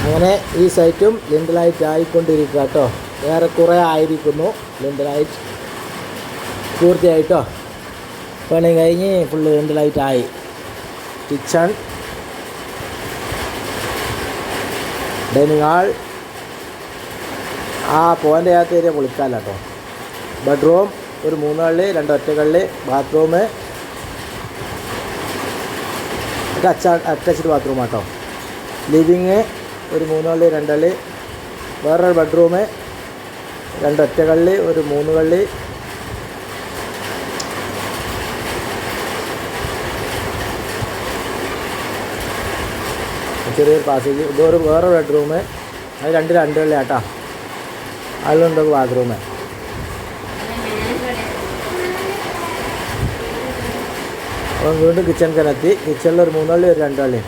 അങ്ങനെ ഈ സൈറ്റും ലിൻഡലൈറ്റ് ആയിക്കൊണ്ടിരിക്കുക കേട്ടോ. ഏറെക്കുറെ ആയിരിക്കുന്നു ലിൻഡലൈറ്റ് പൂർത്തിയായിട്ടോ. പണി കഴിഞ്ഞ് ഫുള്ള് ലിൻഡലൈറ്റ് ആയി. കിച്ചൺ, ഡൈനിങ് ഹാൾ, ആ പോയിൻ്റ് ചെയ്യാത്ത ഏരിയ പൊളിക്കാമല്ലോ കേട്ടോ. ബെഡ്റൂം ഒരു 3 കള്ളി 2 ഒറ്റക്കള്ളി, ബാത്റൂം അറ്റാച്ച്ഡ് ബാത്റൂം കേട്ടോ. ലിവിങ് ഒരു 3 കള്ളി 2 കള്ളി, വേറൊരു ബെഡ്റൂം 2 ഒറ്റക്കള്ളി ഒരു 3 കള്ളി, ചെറിയൊരു പാസേജ്, ഇതൊരു വേറൊരു ബെഡ്റൂം, അത് 2 കള്ളി കേട്ടോ. അതിലുണ്ട് ബാത്റൂം. അപ്പം വീണ്ടും കിച്ചൺ കനെത്തി. കിച്ചണിൽ ഒരു 3 കള്ളി ഒരു 2 കള്ളി.